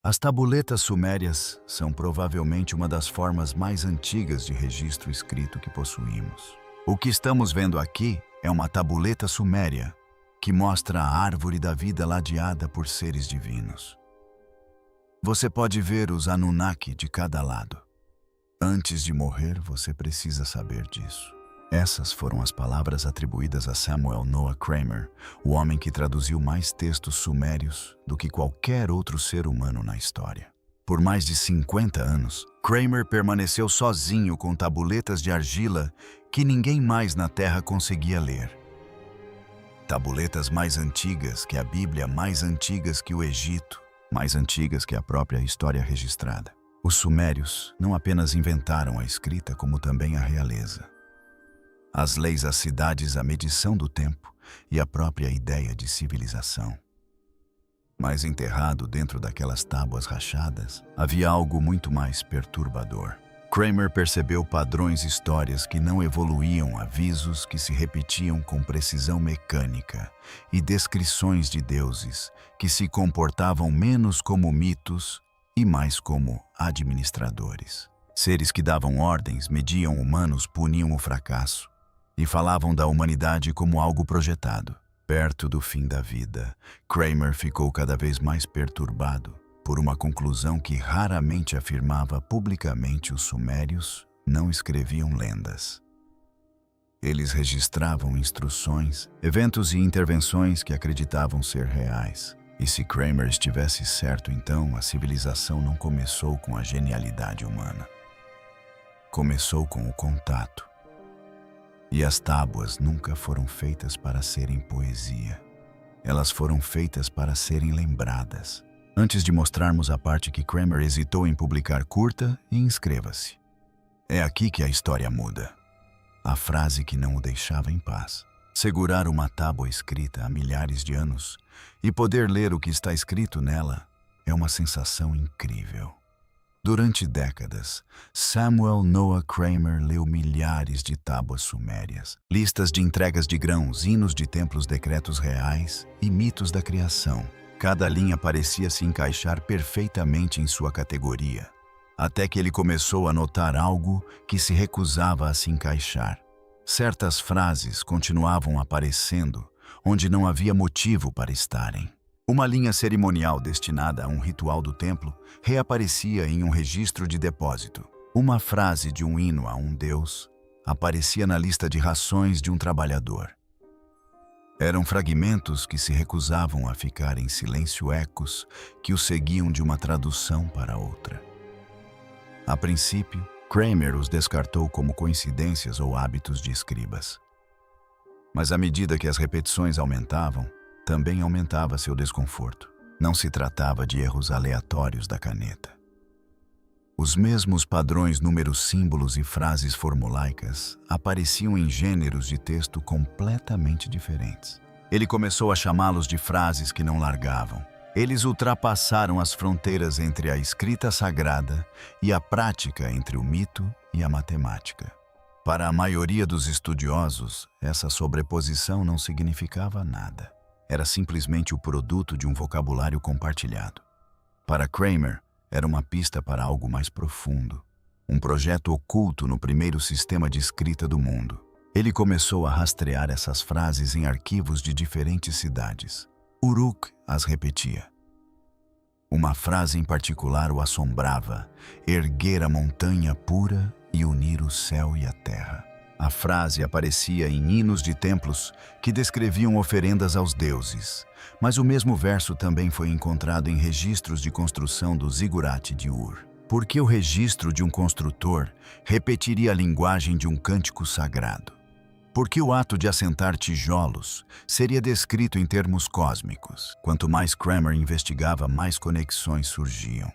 As tabuletas sumérias são provavelmente uma das formas mais antigas de registro escrito que possuímos. O que estamos vendo aqui é uma tabuleta suméria que mostra a árvore da vida ladeada por seres divinos. Você pode ver os Anunnaki de cada lado. Antes de morrer, você precisa saber disso. Essas foram as palavras atribuídas a Samuel Noah Kramer, o homem que traduziu mais textos sumérios do que qualquer outro ser humano na história. Por mais de 50 anos, Kramer permaneceu sozinho com tabuletas de argila que ninguém mais na Terra conseguia ler. Tabuletas mais antigas que a Bíblia, mais antigas que o Egito, mais antigas que a própria história registrada. Os sumérios não apenas inventaram a escrita, como também a realeza. As leis, as cidades, a medição do tempo e a própria ideia de civilização. Mas enterrado dentro daquelas tábuas rachadas, havia algo muito mais perturbador. Kramer percebeu padrões, histórias que não evoluíam, avisos que se repetiam com precisão mecânica e descrições de deuses que se comportavam menos como mitos e mais como administradores. Seres que davam ordens, mediam humanos, puniam o fracasso e falavam da humanidade como algo projetado. Perto do fim da vida, Kramer ficou cada vez mais perturbado por uma conclusão que raramente afirmava publicamente: os sumérios não escreviam lendas. Eles registravam instruções, eventos e intervenções que acreditavam ser reais. E se Kramer estivesse certo, então a civilização não começou com a genialidade humana. Começou com o contato. E as tábuas nunca foram feitas para serem poesia. Elas foram feitas para serem lembradas. Antes de mostrarmos a parte que Kramer hesitou em publicar, curta e inscreva-se. É aqui que a história muda. A frase que não o deixava em paz. Segurar uma tábua escrita há milhares de anos e poder ler o que está escrito nela é uma sensação incrível. Durante décadas, Samuel Noah Kramer leu milhares de tábuas sumérias, listas de entregas de grãos, hinos de templos, decretos reais e mitos da criação. Cada linha parecia se encaixar perfeitamente em sua categoria, até que ele começou a notar algo que se recusava a se encaixar. Certas frases continuavam aparecendo onde não havia motivo para estarem. Uma linha cerimonial destinada a um ritual do templo reaparecia em um registro de depósito. Uma frase de um hino a um deus aparecia na lista de rações de um trabalhador. Eram fragmentos que se recusavam a ficar em silêncio, ecos que os seguiam de uma tradução para outra. A princípio, Kramer os descartou como coincidências ou hábitos de escribas. Mas à medida que as repetições aumentavam, também aumentava seu desconforto. Não se tratava de erros aleatórios da caneta. Os mesmos padrões, números, símbolos e frases formulaicas apareciam em gêneros de texto completamente diferentes. Ele começou a chamá-los de frases que não largavam. Eles ultrapassaram as fronteiras entre a escrita sagrada e a prática, entre o mito e a matemática. Para a maioria dos estudiosos, essa sobreposição não significava nada. Era simplesmente o produto de um vocabulário compartilhado. Para Kramer, era uma pista para algo mais profundo, um projeto oculto no primeiro sistema de escrita do mundo. Ele começou a rastrear essas frases em arquivos de diferentes cidades. Uruk as repetia. Uma frase em particular o assombrava: erguer a montanha pura e unir o céu e a terra. A frase aparecia em hinos de templos que descreviam oferendas aos deuses, mas o mesmo verso também foi encontrado em registros de construção do zigurate de Ur. Por que o registro de um construtor repetiria a linguagem de um cântico sagrado? Por que o ato de assentar tijolos seria descrito em termos cósmicos? Quanto mais Kramer investigava, mais conexões surgiam.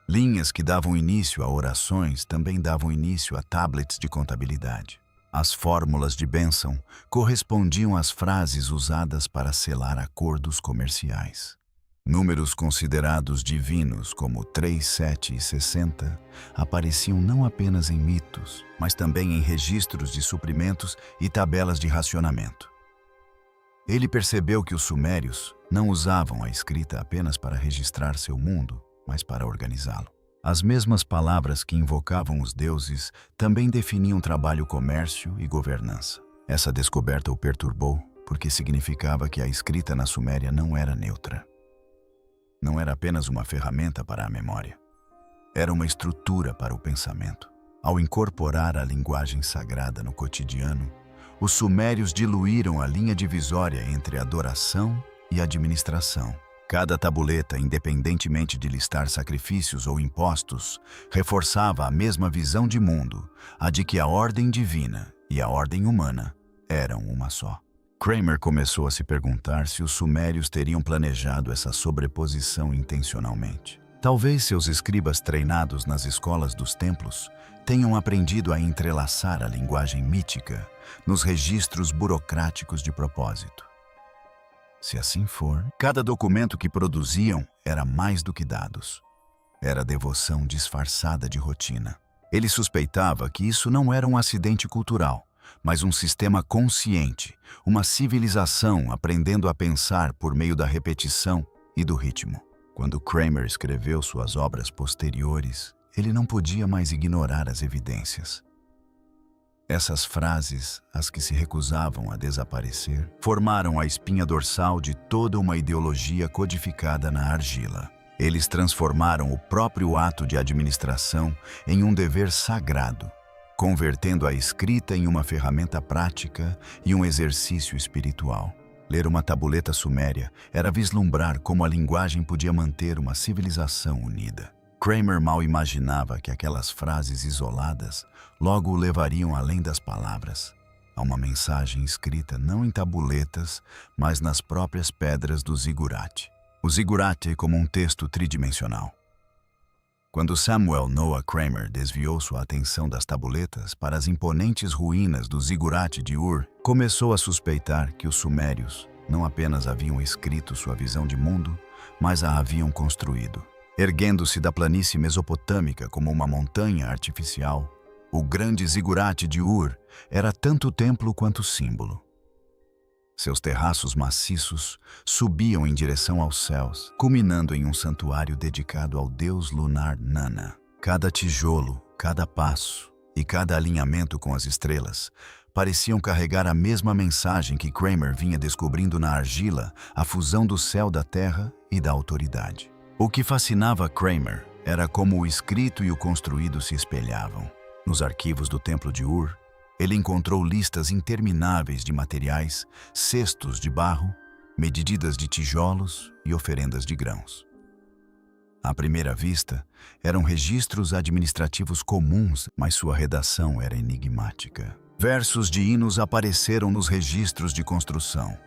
Linhas que davam início a orações também davam início a tablets de contabilidade. As fórmulas de bênção correspondiam às frases usadas para selar acordos comerciais. Números considerados divinos, como 3, 7 e 60, apareciam não apenas em mitos, mas também em registros de suprimentos e tabelas de racionamento. Ele percebeu que os sumérios não usavam a escrita apenas para registrar seu mundo, mas para organizá-lo. As mesmas palavras que invocavam os deuses também definiam trabalho, comércio e governança. Essa descoberta o perturbou, porque significava que a escrita na Suméria não era neutra. Não era apenas uma ferramenta para a memória. Era uma estrutura para o pensamento. Ao incorporar a linguagem sagrada no cotidiano, os sumérios diluíram a linha divisória entre adoração e administração. Cada tabuleta, independentemente de listar sacrifícios ou impostos, reforçava a mesma visão de mundo, a de que a ordem divina e a ordem humana eram uma só. Kramer começou a se perguntar se os sumérios teriam planejado essa sobreposição intencionalmente. Talvez seus escribas treinados nas escolas dos templos tenham aprendido a entrelaçar a linguagem mítica nos registros burocráticos de propósito. Se assim for, cada documento que produziam era mais do que dados. Era devoção disfarçada de rotina. Ele suspeitava que isso não era um acidente cultural, mas um sistema consciente, uma civilização aprendendo a pensar por meio da repetição e do ritmo. Quando Kramer escreveu suas obras posteriores, ele não podia mais ignorar as evidências. Essas frases, as que se recusavam a desaparecer, formaram a espinha dorsal de toda uma ideologia codificada na argila. Eles transformaram o próprio ato de administração em um dever sagrado, convertendo a escrita em uma ferramenta prática e um exercício espiritual. Ler uma tabuleta suméria era vislumbrar como a linguagem podia manter uma civilização unida. Kramer mal imaginava que aquelas frases isoladas logo o levariam além das palavras, a uma mensagem escrita não em tabuletas, mas nas próprias pedras do zigurate. O zigurate é como um texto tridimensional. Quando Samuel Noah Kramer desviou sua atenção das tabuletas para as imponentes ruínas do zigurate de Ur, começou a suspeitar que os sumérios não apenas haviam escrito sua visão de mundo, mas a haviam construído. Erguendo-se da planície mesopotâmica como uma montanha artificial, o grande zigurate de Ur era tanto templo quanto símbolo. Seus terraços maciços subiam em direção aos céus, culminando em um santuário dedicado ao deus lunar Nana. Cada tijolo, cada passo e cada alinhamento com as estrelas pareciam carregar a mesma mensagem que Kramer vinha descobrindo na argila, a fusão do céu, da terra e da autoridade. O que fascinava Kramer era como o escrito e o construído se espelhavam. Nos arquivos do templo de Ur, ele encontrou listas intermináveis de materiais, cestos de barro, medidas de tijolos e oferendas de grãos. À primeira vista, eram registros administrativos comuns, mas sua redação era enigmática. Versos de hinos apareceram nos registros de construção.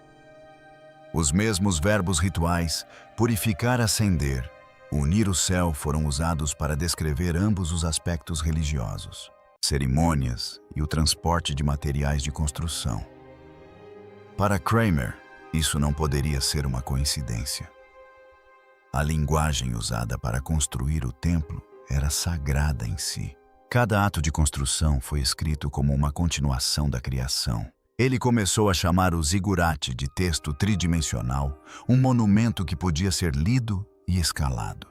Os mesmos verbos rituais, purificar, acender, unir o céu, foram usados para descrever ambos os aspectos religiosos, cerimônias e o transporte de materiais de construção. Para Kramer, isso não poderia ser uma coincidência. A linguagem usada para construir o templo era sagrada em si. Cada ato de construção foi escrito como uma continuação da criação. Ele começou a chamar o zigurate de texto tridimensional, um monumento que podia ser lido e escalado.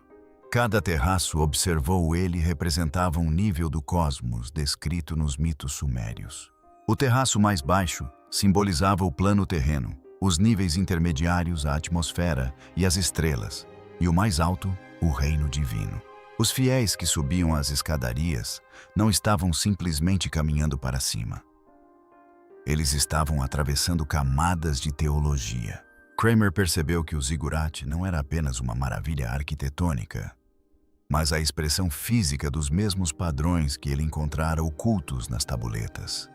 Cada terraço, observou ele, representava um nível do cosmos descrito nos mitos sumérios. O terraço mais baixo simbolizava o plano terreno, os níveis intermediários, a atmosfera e as estrelas, e o mais alto, o reino divino. Os fiéis que subiam as escadarias não estavam simplesmente caminhando para cima. Eles estavam atravessando camadas de teologia. Kramer percebeu que o zigurate não era apenas uma maravilha arquitetônica, mas a expressão física dos mesmos padrões que ele encontrara ocultos nas tabuletas.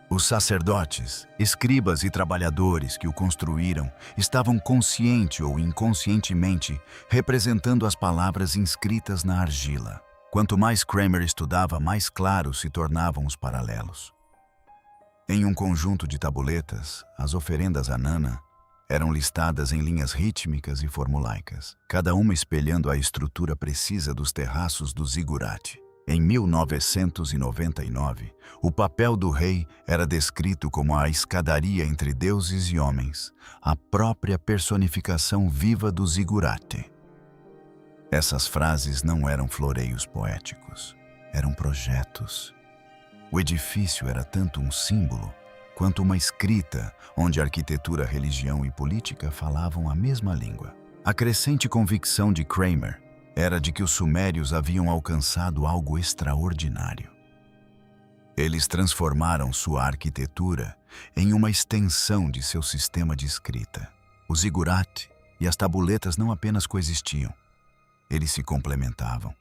Os sacerdotes, escribas e trabalhadores que o construíram estavam consciente ou inconscientemente representando as palavras inscritas na argila. Quanto mais Kramer estudava, mais claros se tornavam os paralelos. Em um conjunto de tabuletas, as oferendas a Nana eram listadas em linhas rítmicas e formulaicas, cada uma espelhando a estrutura precisa dos terraços do zigurate. Em 1999, o papel do rei era descrito como a escadaria entre deuses e homens, a própria personificação viva do zigurate. Essas frases não eram floreios poéticos, eram projetos. O edifício era tanto um símbolo quanto uma escrita onde arquitetura, religião e política falavam a mesma língua. A crescente convicção de Kramer era de que os sumérios haviam alcançado algo extraordinário. Eles transformaram sua arquitetura em uma extensão de seu sistema de escrita. O zigurate e as tabuletas não apenas coexistiam, eles se complementavam.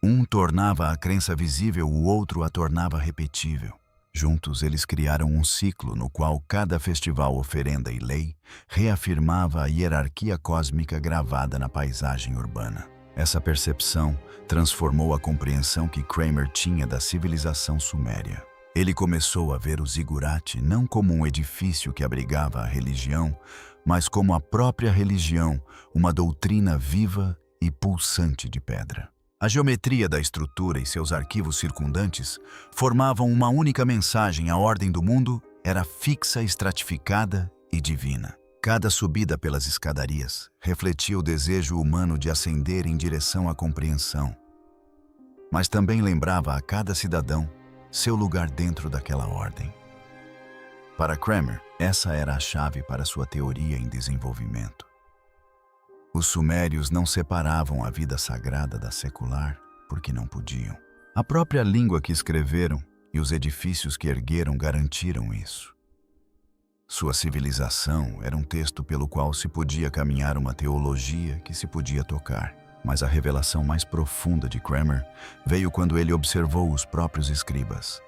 Um tornava a crença visível, o outro a tornava repetível. Juntos, eles criaram um ciclo no qual cada festival, oferenda e lei reafirmava a hierarquia cósmica gravada na paisagem urbana. Essa percepção transformou a compreensão que Kramer tinha da civilização suméria. Ele começou a ver o zigurate não como um edifício que abrigava a religião, mas como a própria religião, uma doutrina viva e pulsante de pedra. A geometria da estrutura e seus arquivos circundantes formavam uma única mensagem: a ordem do mundo era fixa, estratificada e divina. Cada subida pelas escadarias refletia o desejo humano de ascender em direção à compreensão, mas também lembrava a cada cidadão seu lugar dentro daquela ordem. Para Kramer, essa era a chave para sua teoria em desenvolvimento. Os sumérios não separavam a vida sagrada da secular porque não podiam. A própria língua que escreveram e os edifícios que ergueram garantiram isso. Sua civilização era um texto pelo qual se podia caminhar, uma teologia que se podia tocar. Mas a revelação mais profunda de Kramer veio quando ele observou os próprios escribas.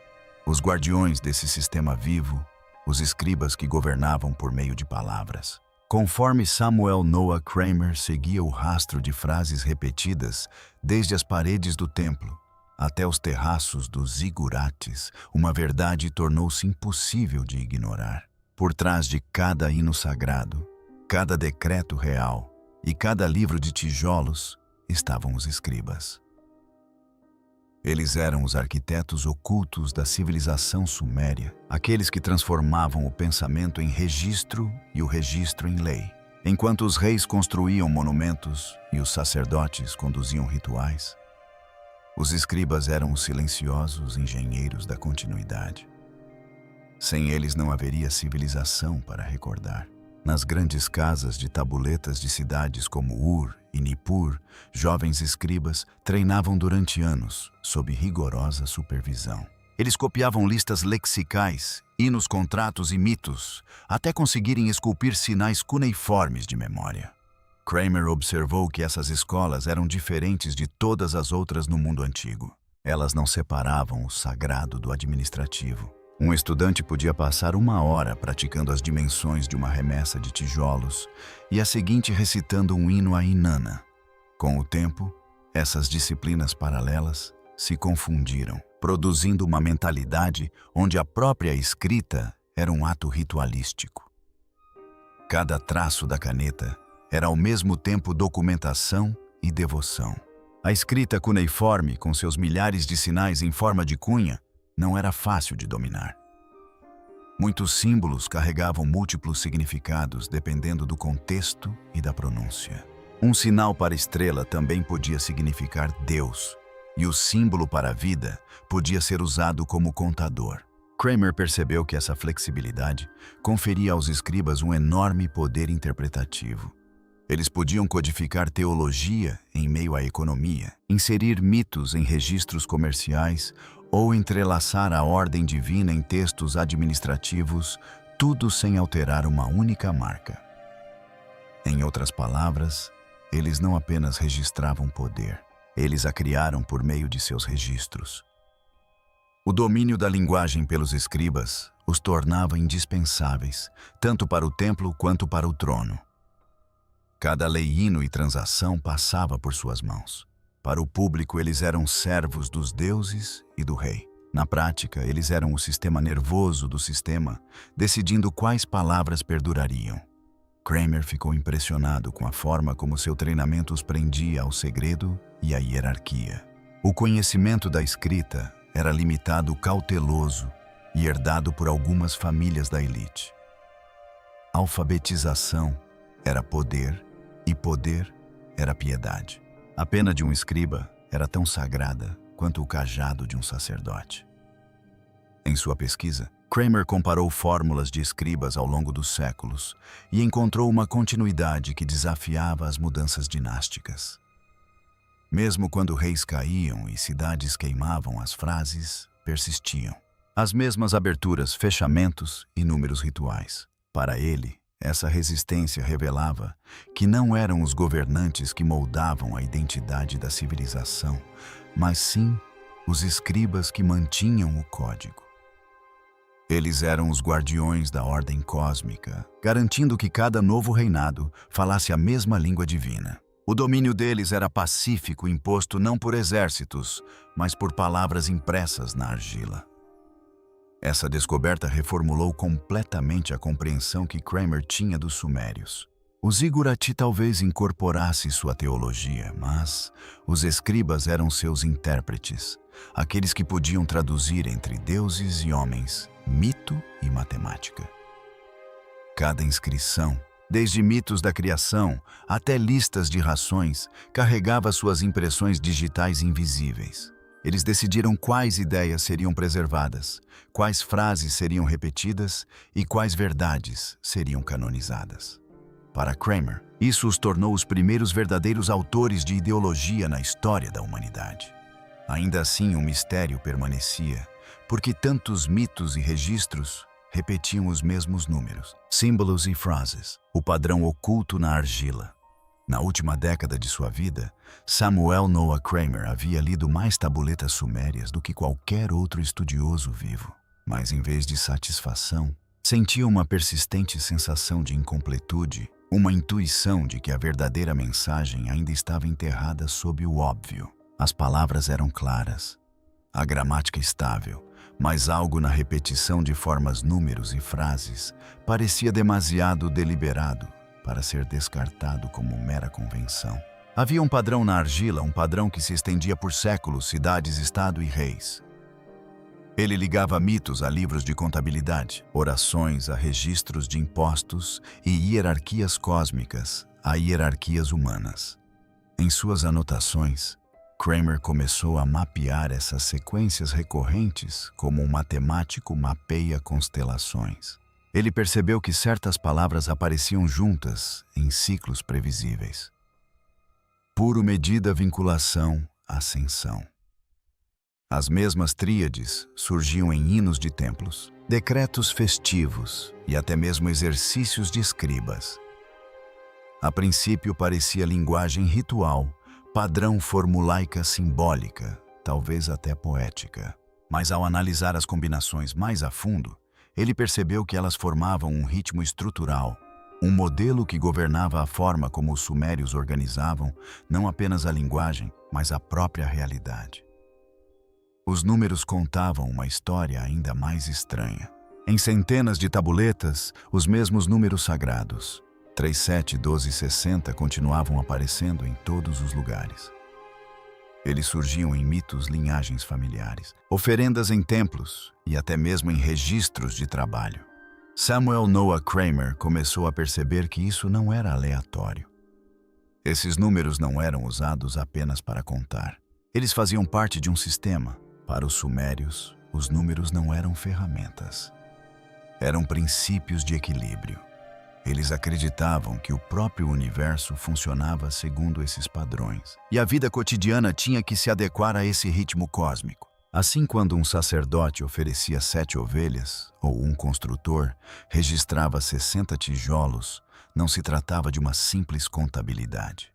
Os guardiões desse sistema vivo, os escribas que governavam por meio de palavras. Conforme Samuel Noah Kramer seguia o rastro de frases repetidas desde as paredes do templo até os terraços dos zigurates, uma verdade tornou-se impossível de ignorar. Por trás de cada hino sagrado, cada decreto real e cada livro de tijolos estavam os escribas. Eles eram os arquitetos ocultos da civilização suméria, aqueles que transformavam o pensamento em registro e o registro em lei. Enquanto os reis construíam monumentos e os sacerdotes conduziam rituais, os escribas eram os silenciosos engenheiros da continuidade. Sem eles não haveria civilização para recordar. Nas grandes casas de tabuletas de cidades como Ur e Nippur, jovens escribas treinavam durante anos, sob rigorosa supervisão. Eles copiavam listas lexicais, hinos, contratos e mitos, até conseguirem esculpir sinais cuneiformes de memória. Kramer observou que essas escolas eram diferentes de todas as outras no mundo antigo. Elas não separavam o sagrado do administrativo. Um estudante podia passar 1 hora praticando as dimensões de uma remessa de tijolos e a seguinte recitando um hino a Inanna. Com o tempo, essas disciplinas paralelas se confundiram, produzindo uma mentalidade onde a própria escrita era um ato ritualístico. Cada traço da caneta era ao mesmo tempo documentação e devoção. A escrita cuneiforme, com seus milhares de sinais em forma de cunha, não era fácil de dominar. Muitos símbolos carregavam múltiplos significados dependendo do contexto e da pronúncia. Um sinal para estrela também podia significar Deus, e o símbolo para a vida podia ser usado como contador. Kramer percebeu que essa flexibilidade conferia aos escribas um enorme poder interpretativo. Eles podiam codificar teologia em meio à economia, inserir mitos em registros comerciais ou entrelaçar a ordem divina em textos administrativos, tudo sem alterar uma única marca. Em outras palavras, eles não apenas registravam poder, eles a criaram por meio de seus registros. O domínio da linguagem pelos escribas os tornava indispensáveis, tanto para o templo quanto para o trono. Cada lei, hino e transação passava por suas mãos. Para o público, eles eram servos dos deuses e do rei. Na prática, eles eram o sistema nervoso do sistema, decidindo quais palavras perdurariam. Kramer ficou impressionado com a forma como seu treinamento os prendia ao segredo e à hierarquia. O conhecimento da escrita era limitado, cauteloso e herdado por algumas famílias da elite. Alfabetização era poder e poder era piedade. A pena de um escriba era tão sagrada quanto o cajado de um sacerdote. Em sua pesquisa, Kramer comparou fórmulas de escribas ao longo dos séculos e encontrou uma continuidade que desafiava as mudanças dinásticas. Mesmo quando reis caíam e cidades queimavam, as frases persistiam. As mesmas aberturas, fechamentos e números rituais. Para ele, essa resistência revelava que não eram os governantes que moldavam a identidade da civilização, mas sim os escribas que mantinham o código. Eles eram os guardiões da ordem cósmica, garantindo que cada novo reinado falasse a mesma língua divina. O domínio deles era pacífico, imposto não por exércitos, mas por palavras impressas na argila. Essa descoberta reformulou completamente a compreensão que Kramer tinha dos sumérios. O Zigurati talvez incorporasse sua teologia, mas os escribas eram seus intérpretes, aqueles que podiam traduzir entre deuses e homens, mito e matemática. Cada inscrição, desde mitos da criação até listas de rações, carregava suas impressões digitais invisíveis. Eles decidiram quais ideias seriam preservadas, quais frases seriam repetidas e quais verdades seriam canonizadas. Para Kramer, isso os tornou os primeiros verdadeiros autores de ideologia na história da humanidade. Ainda assim, um mistério permanecia, porque tantos mitos e registros repetiam os mesmos números, símbolos e frases, o padrão oculto na argila. Na última década de sua vida, Samuel Noah Kramer havia lido mais tabuletas sumérias do que qualquer outro estudioso vivo. Mas em vez de satisfação, sentia uma persistente sensação de incompletude, uma intuição de que a verdadeira mensagem ainda estava enterrada sob o óbvio. As palavras eram claras, a gramática estável, mas algo na repetição de formas, números e frases parecia demasiado deliberado para ser descartado como mera convenção. Havia um padrão na argila, um padrão que se estendia por séculos, cidades, estado e reis. Ele ligava mitos a livros de contabilidade, orações a registros de impostos e hierarquias cósmicas a hierarquias humanas. Em suas anotações, Kramer começou a mapear essas sequências recorrentes como um matemático mapeia constelações. Ele percebeu que certas palavras apareciam juntas em ciclos previsíveis. Puro, medida, vinculação, ascensão. As mesmas tríades surgiam em hinos de templos, decretos festivos e até mesmo exercícios de escribas. A princípio parecia linguagem ritual, padrão formulaica simbólica, talvez até poética. Mas ao analisar as combinações mais a fundo, ele percebeu que elas formavam um ritmo estrutural, um modelo que governava a forma como os sumérios organizavam não apenas a linguagem, mas a própria realidade. Os números contavam uma história ainda mais estranha. Em centenas de tabuletas, os mesmos números sagrados, 37, 12 e 60, continuavam aparecendo em todos os lugares. Eles surgiam em mitos, linhagens familiares, oferendas em templos e até mesmo em registros de trabalho. Samuel Noah Kramer começou a perceber que isso não era aleatório. Esses números não eram usados apenas para contar. Eles faziam parte de um sistema. Para os sumérios, os números não eram ferramentas. Eram princípios de equilíbrio. Eles acreditavam que o próprio universo funcionava segundo esses padrões, e a vida cotidiana tinha que se adequar a esse ritmo cósmico. Assim, quando um sacerdote oferecia 7 ovelhas, ou um construtor registrava 60 tijolos, não se tratava de uma simples contabilidade.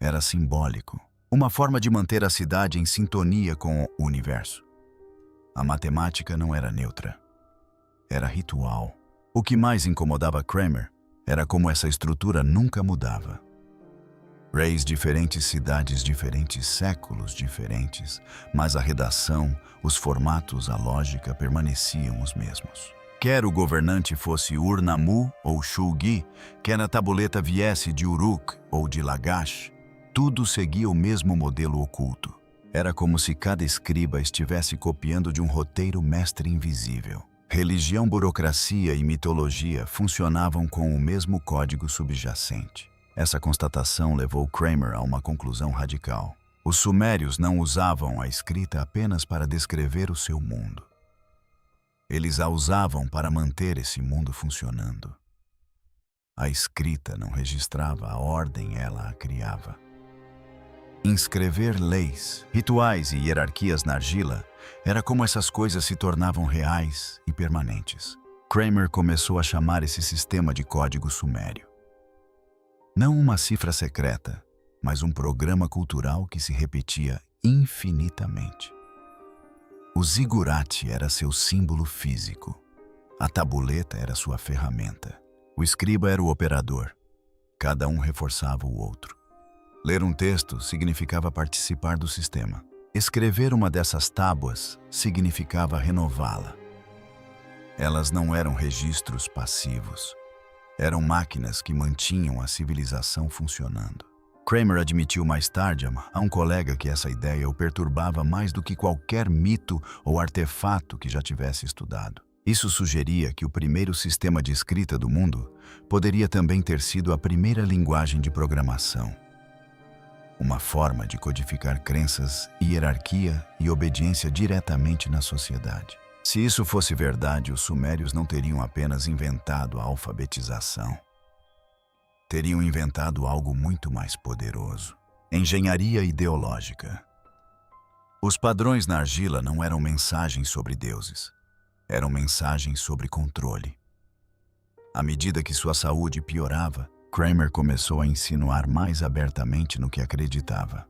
Era simbólico, uma forma de manter a cidade em sintonia com o universo. A matemática não era neutra. Era ritual. O que mais incomodava Kramer era como essa estrutura nunca mudava. Reis diferentes, cidades diferentes, séculos diferentes, mas a redação, os formatos, a lógica permaneciam os mesmos. Quer o governante fosse Ur-Nammu ou Shulgi, quer a tabuleta viesse de Uruk ou de Lagash, tudo seguia o mesmo modelo oculto. Era como se cada escriba estivesse copiando de um roteiro mestre invisível. Religião, burocracia e mitologia funcionavam com o mesmo código subjacente. Essa constatação levou Kramer a uma conclusão radical. Os sumérios não usavam a escrita apenas para descrever o seu mundo. Eles a usavam para manter esse mundo funcionando. A escrita não registrava a ordem, ela a criava. Inscrever leis, rituais e hierarquias na argila era como essas coisas se tornavam reais e permanentes. Kramer começou a chamar esse sistema de código sumério. Não uma cifra secreta, mas um programa cultural que se repetia infinitamente. O zigurate era seu símbolo físico. A tabuleta era sua ferramenta. O escriba era o operador. Cada um reforçava o outro. Ler um texto significava participar do sistema. Escrever uma dessas tábuas significava renová-la. Elas não eram registros passivos. Eram máquinas que mantinham a civilização funcionando. Kramer admitiu mais tarde a um colega que essa ideia o perturbava mais do que qualquer mito ou artefato que já tivesse estudado. Isso sugeria que o primeiro sistema de escrita do mundo poderia também ter sido a primeira linguagem de programação. Uma forma de codificar crenças, hierarquia e obediência diretamente na sociedade. Se isso fosse verdade, os sumérios não teriam apenas inventado a alfabetização. Teriam inventado algo muito mais poderoso: engenharia ideológica. Os padrões na argila não eram mensagens sobre deuses. Eram mensagens sobre controle. À medida que sua saúde piorava, Kramer começou a insinuar mais abertamente no que acreditava.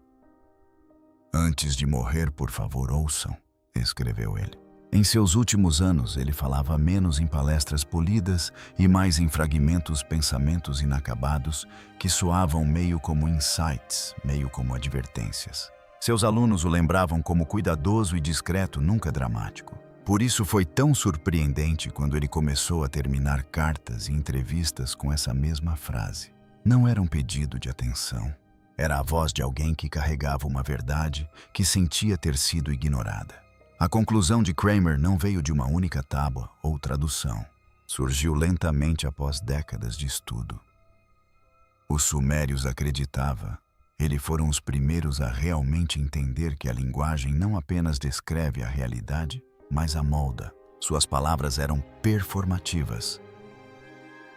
"Antes de morrer, por favor, ouçam", escreveu ele. Em seus últimos anos, ele falava menos em palestras polidas e mais em pensamentos inacabados que soavam meio como insights, meio como advertências. Seus alunos o lembravam como cuidadoso e discreto, nunca dramático. Por isso foi tão surpreendente quando ele começou a terminar cartas e entrevistas com essa mesma frase. Não era um pedido de atenção. Era a voz de alguém que carregava uma verdade que sentia ter sido ignorada. A conclusão de Kramer não veio de uma única tábua ou tradução. Surgiu lentamente após décadas de estudo. Os sumérios acreditavam. Eles foram os primeiros a realmente entender que a linguagem não apenas descreve a realidade, mas a molda. Suas palavras eram performativas.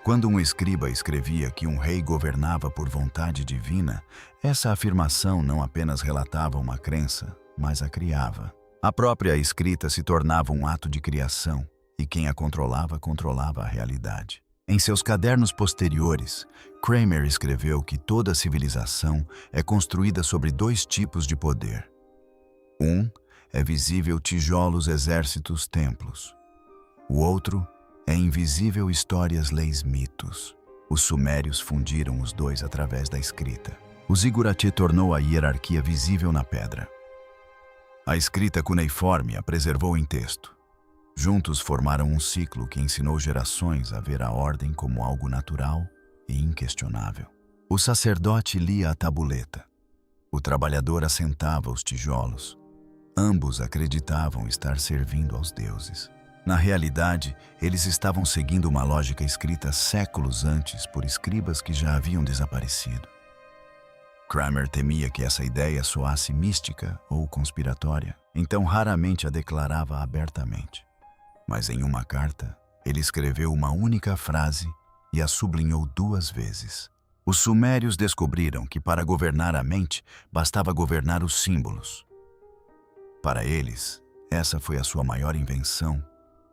Quando um escriba escrevia que um rei governava por vontade divina, essa afirmação não apenas relatava uma crença, mas a criava. A própria escrita se tornava um ato de criação, e quem a controlava a realidade. Em seus cadernos posteriores, Kramer escreveu que toda civilização é construída sobre dois tipos de poder. Um é visível tijolos, exércitos, templos. O outro é invisível histórias, leis, mitos. Os sumérios fundiram os dois através da escrita. O zigurate tornou a hierarquia visível na pedra. A escrita cuneiforme a preservou em texto. Juntos formaram um ciclo que ensinou gerações a ver a ordem como algo natural e inquestionável. O sacerdote lia a tabuleta. O trabalhador assentava os tijolos. Ambos acreditavam estar servindo aos deuses. Na realidade, eles estavam seguindo uma lógica escrita séculos antes por escribas que já haviam desaparecido. Kramer temia que essa ideia soasse mística ou conspiratória, então raramente a declarava abertamente. Mas em uma carta, ele escreveu uma única frase e a sublinhou 2 vezes. Os sumérios descobriram que para governar a mente, bastava governar os símbolos. Para eles, essa foi a sua maior invenção,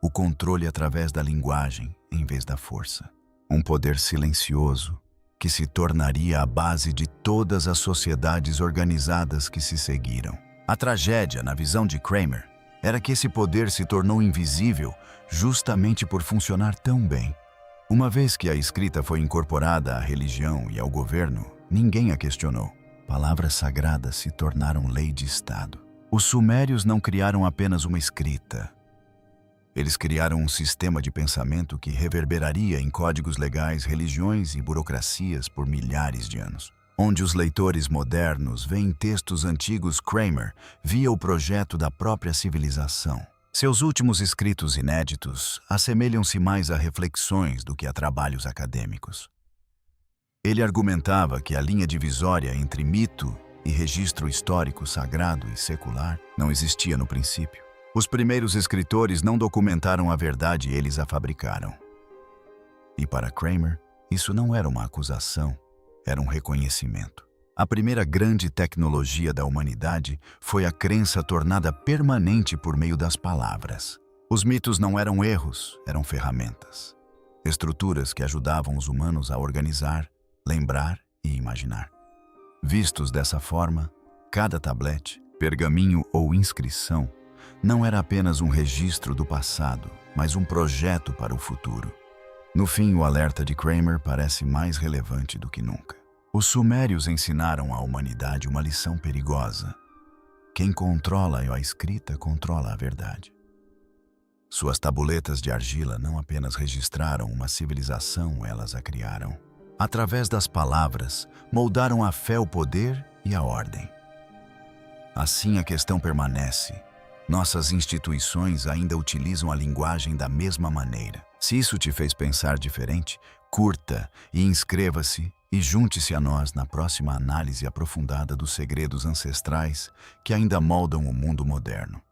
o controle através da linguagem em vez da força. Um poder silencioso que se tornaria a base de todas as sociedades organizadas que se seguiram. A tragédia, na visão de Kramer, era que esse poder se tornou invisível justamente por funcionar tão bem. Uma vez que a escrita foi incorporada à religião e ao governo, ninguém a questionou. Palavras sagradas se tornaram lei de Estado. Os sumérios não criaram apenas uma escrita. Eles criaram um sistema de pensamento que reverberaria em códigos legais, religiões e burocracias por milhares de anos. Onde os leitores modernos veem textos antigos, Kramer via o projeto da própria civilização. Seus últimos escritos inéditos assemelham-se mais a reflexões do que a trabalhos acadêmicos. Ele argumentava que a linha divisória entre mito e registro histórico sagrado e secular não existia no princípio. Os primeiros escritores não documentaram a verdade, eles a fabricaram. E para Kramer, isso não era uma acusação, era um reconhecimento. A primeira grande tecnologia da humanidade foi a crença tornada permanente por meio das palavras. Os mitos não eram erros, eram ferramentas. Estruturas que ajudavam os humanos a organizar, lembrar e imaginar. Vistos dessa forma, cada tablete, pergaminho ou inscrição não era apenas um registro do passado, mas um projeto para o futuro. No fim, o alerta de Kramer parece mais relevante do que nunca. Os sumérios ensinaram à humanidade uma lição perigosa. Quem controla a escrita controla a verdade. Suas tabuletas de argila não apenas registraram uma civilização, elas a criaram. Através das palavras, moldaram a fé, o poder e a ordem. Assim a questão permanece. Nossas instituições ainda utilizam a linguagem da mesma maneira. Se isso te fez pensar diferente, curta e inscreva-se e junte-se a nós na próxima análise aprofundada dos segredos ancestrais que ainda moldam o mundo moderno.